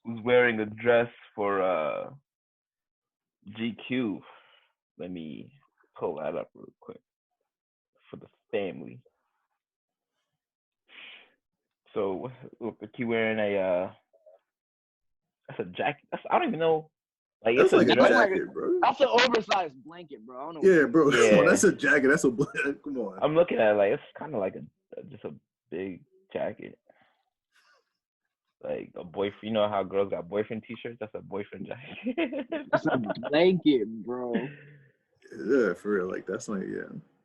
who's wearing a dress for GQ. Let me pull that up real quick for the family. So look, he wearing a that's a jacket. I don't even know. Like That's it's a like a dress. jacket, bro. That's an oversized blanket, bro. I don't know. Yeah, bro. Yeah. Come on, that's a jacket. That's a come on. I'm looking at it like it's kind of like just a big jacket. Like a boyfriend, you know how girls got boyfriend T-shirts? That's a boyfriend jacket. It's a blanket, bro. Yeah, for real. Like that's like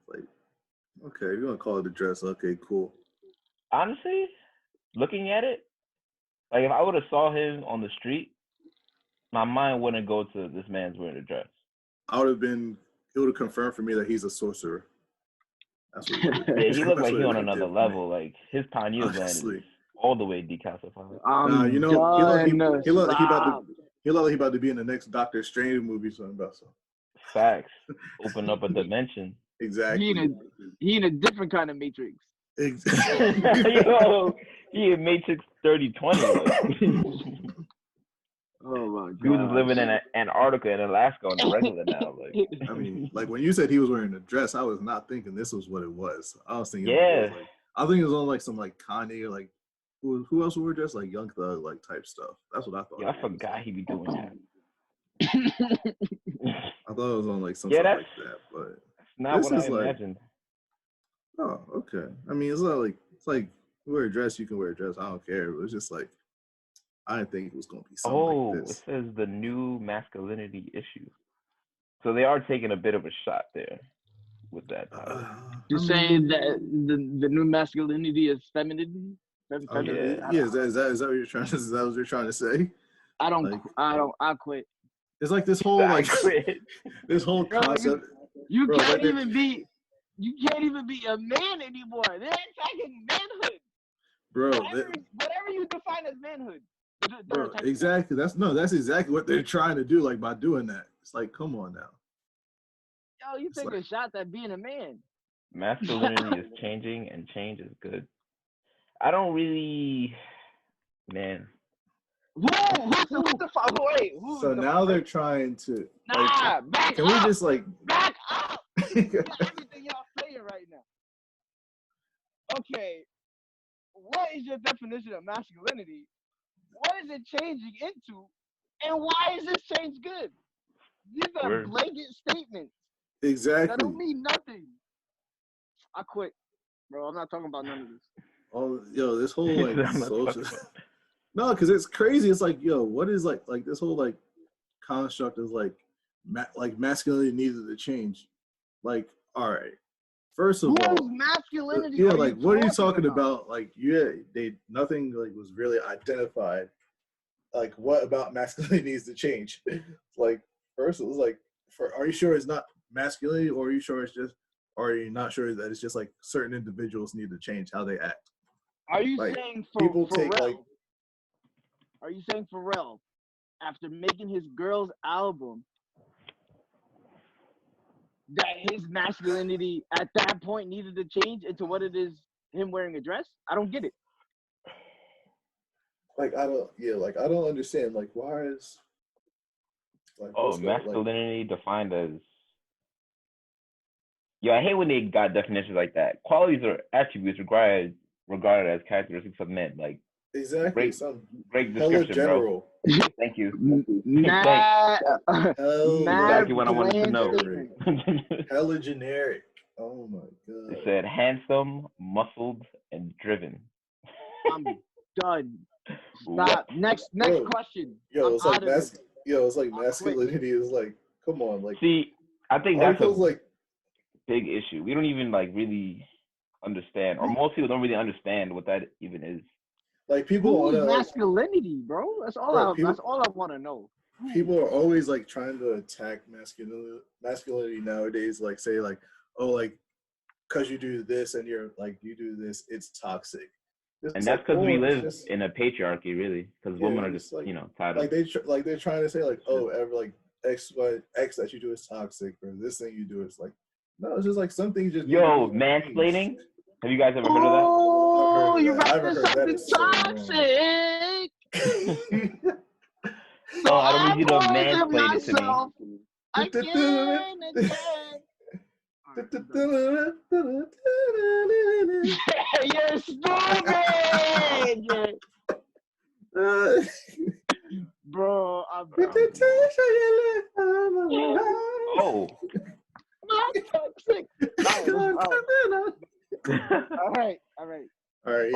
like okay, you want to call it a dress? Okay, cool. Honestly, looking at it, like if I would have saw him on the street, my mind wouldn't go to this man's wearing a dress. I would have been. It would have confirmed for me that he's a sorcerer. That's what. Yeah, he looked like he on another level. Like his pineal gland is all the way decalcified. You know, he looked like he about to be in the next Doctor Strange movie. Something about so. Facts. Open up a dimension. Exactly. He in a different kind of Matrix. Exactly. Yo, he in Matrix 3020. Like. Oh my god. He was just living in Antarctica and Alaska on the regular now. Like, I mean, like when you said he was wearing a dress, I was not thinking this was what it was. I was thinking, I think it was on like some like Kanye or like who else wore dress, like Young Thug like type stuff. That's what I thought. Yeah, I forgot he be doing that. I thought it was on like something like that, but that's not what I imagined. Oh, okay. I mean, it's like you wear a dress, you can wear a dress. I don't care. It was just like I didn't think it was gonna be something like this. It says the new masculinity issue. So they are taking a bit of a shot there with that title. You're saying that the new masculinity is femininity? Yeah, is that what you're trying to? Is that what you're trying to say? I quit. It's like this whole this whole concept. You can't even be a man anymore. They're attacking manhood. Bro, whatever you define as manhood. Bro, exactly. That's exactly what they're trying to do. Like by doing that, it's like, come on now. Yo, you take a shot at being a man. Masculinity is changing, and change is good. I don't really, man. So now they're trying to. Back can up. We just like back up? Everything y'all saying right now. Okay, what is your definition of masculinity? What is it changing into, and why is this change good? These are blanket statements. Exactly. That don't mean nothing. I quit, bro. I'm not talking about none of this. Oh, yo, this whole like social. No, because it's crazy. It's like, yo, what is like this whole like construct is like masculinity needed to change. Like, all right. First of all, masculinity? Yeah, like what are you talking about? Like, nothing like was really identified. Like, what about masculinity needs to change? Like, first it was like, are you sure it's not masculinity, or are you sure it's just, or are you not sure that it's just like certain individuals need to change how they act? Are you saying Pharrell? Are you saying Pharrell, after making his girls album, that his masculinity at that point needed to change into what it is him wearing a dress? I don't get it. Like I don't understand. Like why is masculinity defined as I hate when they got definitions like that. Qualities or attributes regarded as characteristics of men. Like exactly great description, bro. Thank you. Exactly what I wanted to know. Hella generic. Oh my god. It said handsome, muscled, and driven. I'm done. Stop. Next question. It's like masculinity is like, come on, like. See, I think that's a big issue. We don't even like really understand, or most people don't really understand what that even is. Like people want masculinity, bro. That's all I want to know. People are always like trying to attack masculinity nowadays. Like say like, oh, like because you do this and you're like you do this, it's toxic. And that's because we live in a patriarchy, really. Because women are just like, tied up. Like they're trying to say like, oh, X that you do is toxic, or this thing you do is like, no, it's just like something just. Yo, mansplaining. Have you guys ever heard of that? Oh, you're right. Something toxic. I don't need you to I mansplain it to me. myself again and again. You're stupid, bro. Oh. Not toxic. All right. All right.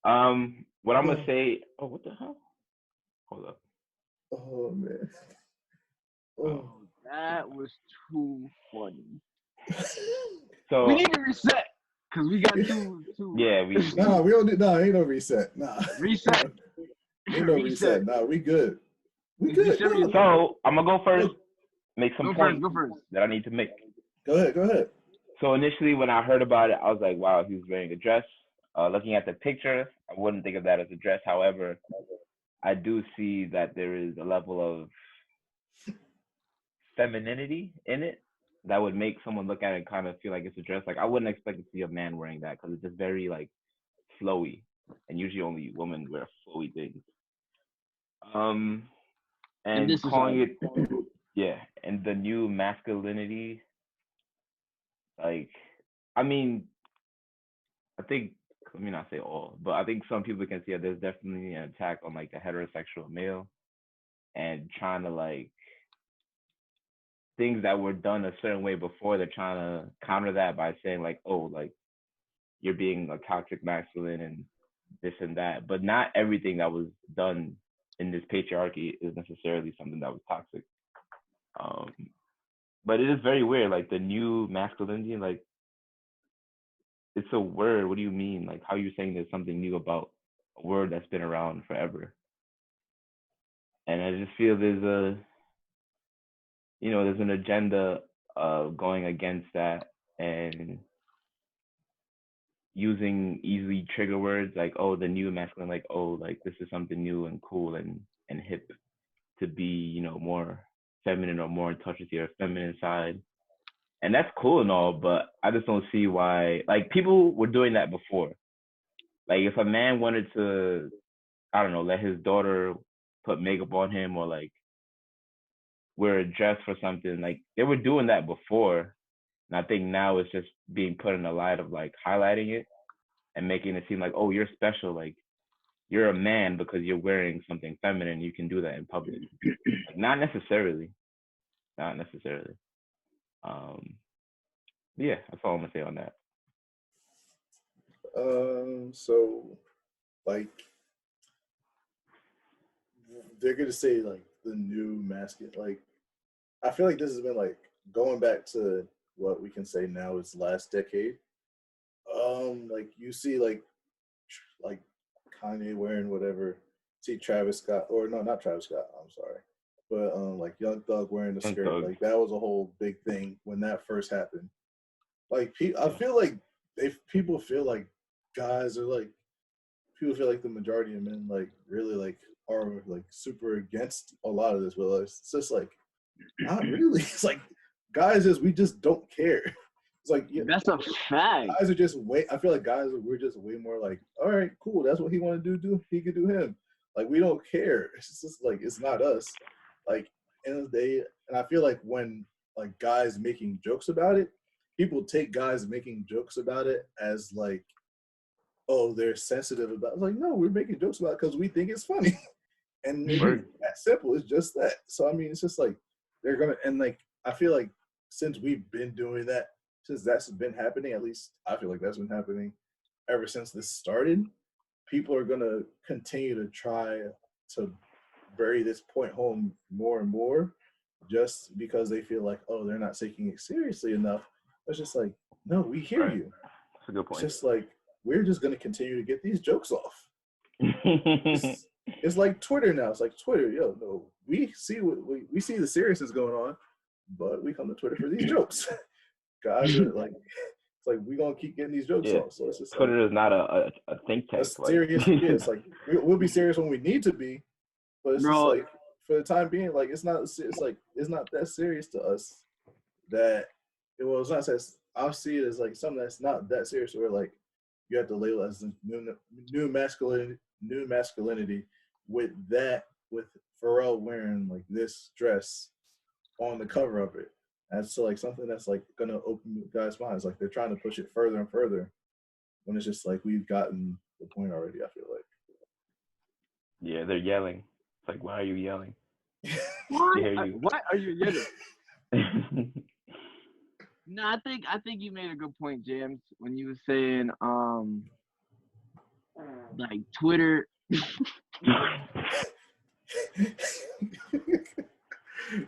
Oh. What I'm gonna say? Oh, what the hell? Hold up. Oh man. Oh, that was too funny. So we need to reset because we got too. Yeah, we don't do. No, ain't no reset. Nah. Reset. Ain't no reset. Nah, we good. We good. So I'm gonna go first. Make some points Go first. that I need to make. Go ahead. So initially, when I heard about it, I was like, "Wow, he was wearing a dress." Looking at the picture, I wouldn't think of that as a dress. However, I do see that there is a level of femininity in it that would make someone look at it and kind of feel like it's a dress. Like I wouldn't expect to see a man wearing that because it's just very like flowy, and usually only women wear flowy things. And calling it, yeah, and the new masculinity. Like, I mean, I think, let me not say all, but I think some people can see that there's definitely an attack on like the heterosexual male and trying to like things that were done a certain way before, they're trying to counter that by saying like, oh, like you're being a toxic masculine and this and that. But not everything that was done in this patriarchy is necessarily something that was toxic. But it is very weird, like the new masculinity, like it's a word. What do you mean? Like how are you saying there's something new about a word that's been around forever? And I just feel there's an agenda of going against that and using easily trigger words like, oh, the new masculine, like, oh, like this is something new and cool and hip to be, more feminine or more in touch with your feminine side. And that's cool and all, but I just don't see why, like people were doing that before. Like if a man wanted to, I don't know, let his daughter put makeup on him or like wear a dress for something, like they were doing that before. And I think now it's just being put in the light of like highlighting it and making it seem like, oh, you're special. Like you're a man because you're wearing something feminine. You can do that in public. Like, not necessarily. Yeah, that's all I'm gonna say on that. So like they're gonna say like the new masculine. Like I feel like this has been like going back to what we can say now is last decade. Like you see like Kanye wearing whatever. See Travis Scott, or no, not Travis Scott. I'm sorry, but like Young Thug wearing the skirt. Like that was a whole big thing when that first happened. Like I feel like people feel like guys are like people feel like the majority of men like really like are like super against a lot of this, but it's just like not really. It's like guys we just don't care. It's like that's a fact. Guys are just I feel like we're just way more like, all right, cool. That's what he want to do. He could do him. Like we don't care. It's just like it's not us. Like end of the day, and I feel like when like guys making jokes about it, people take guys making jokes about it as like, oh, they're sensitive about it. Like, no, we're making jokes about it because we think it's funny. And it's that simple. It's just that. So I mean, it's just like they're gonna, and like I feel like since we've been doing that, since that's been happening, at least I feel like that's been happening ever since this started, people are gonna continue to try to bury this point home more and more, just because they feel like, oh, they're not taking it seriously enough. It's just like, no, we hear you. That's a good point. It's just like we're just gonna continue to get these jokes off. It's like Twitter now. It's like Twitter, no, we see we see the seriousness going on, but we come to Twitter for these jokes. Guys are like, it's like we gonna keep getting these jokes off. So it's just Twitter is not a think tank. Serious, it's like we'll be serious when we need to be, but it's just like for the time being, like it's not that serious to us. That it's not. I'll see it as like something that's not that serious. Where like you have to label it as new masculinity with Pharrell wearing like this dress on the cover of it. As to like something that's like gonna open guys' minds. Like they're trying to push it further and further when it's just like we've gotten the point already, I feel like. Yeah, they're yelling. It's like, why are you yelling? Why are you yelling? No, I think you made a good point, James, when you were saying like Twitter.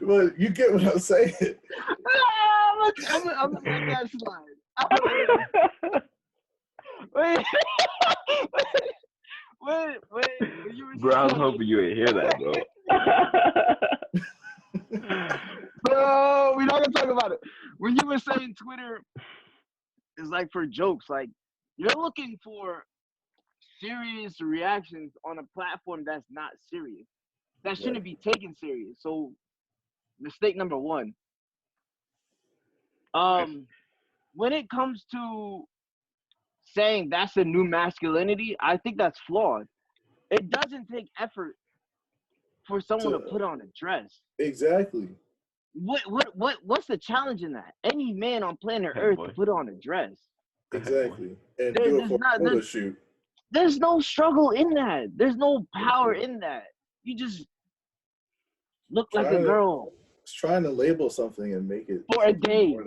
Well, you get what I'm saying. I'm gonna let that slide. Wait. When you were Bro, I was hoping you would hear that, bro. Bro, we're not gonna talk about it. When you were saying Twitter is like for jokes, like you're looking for serious reactions on a platform that's not serious, that shouldn't be taken serious. So, mistake number one. When it comes to saying that's a new masculinity, I think that's flawed. It doesn't take effort for someone to put on a dress. Exactly. What's the challenge in that? Any man on planet Earth can put on a dress. Exactly. And do it for a photo shoot. There's no struggle in that. There's no power in that. You just look like a girl. It's trying to label something and make it for a day.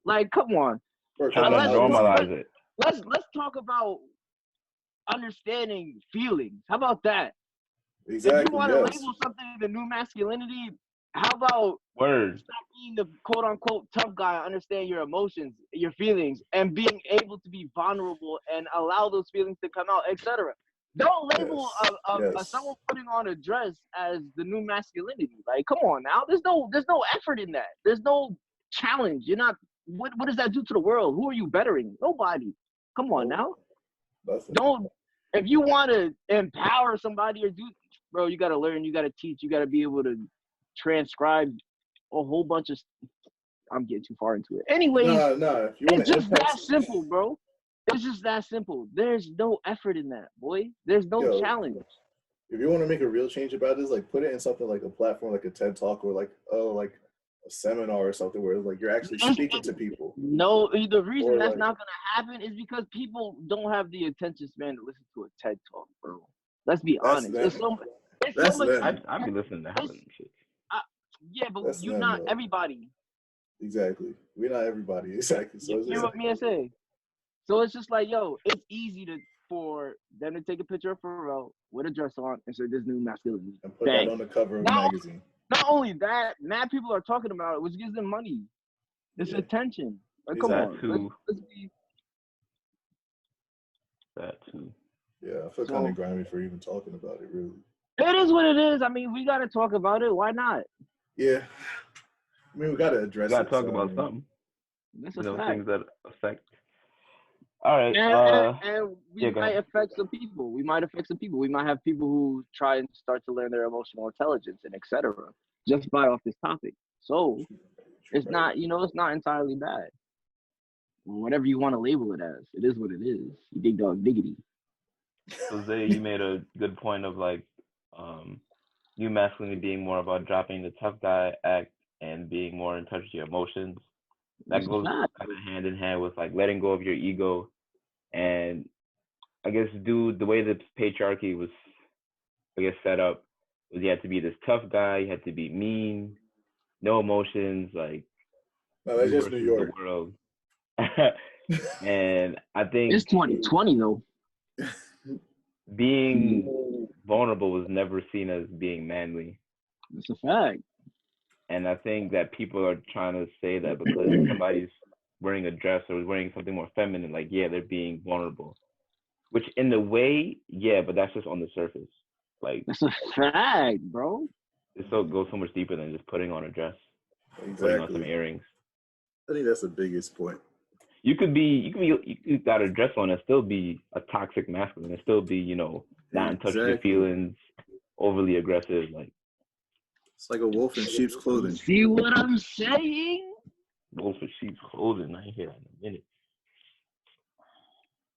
Like, come on. Trying to normalize it. Let's talk about understanding feelings. How about that? Exactly. If you want to label something the new masculinity, how about stop being the quote unquote tough guy, understand your emotions, your feelings, and being able to be vulnerable and allow those feelings to come out, etc. Don't label someone putting on a dress as the new masculinity. Like, come on now. There's no effort in that. There's no challenge. You're not. What does that do to the world? Who are you bettering? Nobody. Come on now. Don't. If you want to empower somebody or do, bro, you got to learn. You got to teach. You got to be able to transcribe a whole bunch of. I'm getting too far into it. Anyways, it's just that simple, bro. It's just that simple. There's no effort in that, boy. There's no challenge. If you want to make a real change about this, like put it in something like a platform like a TED Talk or like a seminar or something where like you're actually speaking to people. No, the reason that's not gonna happen is because people don't have the attention span to listen to a TED Talk, bro. Let's be honest. I'd be listening to Helen shit. Yeah, but you're not everybody. Exactly. We're not everybody. Exactly. So you hear what me say? So it's just like, yo, it's easy for them to take a picture of Pharrell with a dress on and say this new masculinity. And put that on the cover of a magazine. Not only that, mad people are talking about it, which gives them money. It's attention. Like, come on. Let's be... That too. Yeah, I feel kind of grimy for even talking about it, really. It is what it is. I mean, we got to talk about it. Why not? Yeah. I mean, we got to address it. We got to talk about something. That's a fact. Things that affect. All right. And we might affect some people. We might affect some people. We might have people who try and start to learn their emotional intelligence and etc. just by off this topic. So it's not, it's not entirely bad. Whatever you want to label it as, it is what it is. You dig dog diggity. Jose, you made a good point of like new masculinity being more about dropping the tough guy act and being more in touch with your emotions. That goes kind of hand in hand with like letting go of your ego, and I guess the way the patriarchy was, I guess, set up was you had to be this tough guy, you had to be mean, no emotions, like no, that's just New York. The world. And I think it's 2020 though. Being vulnerable was never seen as being manly. That's a fact. And I think that people are trying to say that because somebody's wearing a dress or wearing something more feminine, like, yeah, they're being vulnerable. Which in the way, yeah, but that's just on the surface. Like, that's a fact, bro. It goes so much deeper than just putting on a dress. Exactly. Putting on some earrings. I think that's the biggest point. You could got a dress on and still be a toxic masculine and still be, not in touch with your feelings, overly aggressive, like. It's like a wolf in sheep's clothing. See what I'm saying? Wolf in sheep's clothing. I hear that in a minute.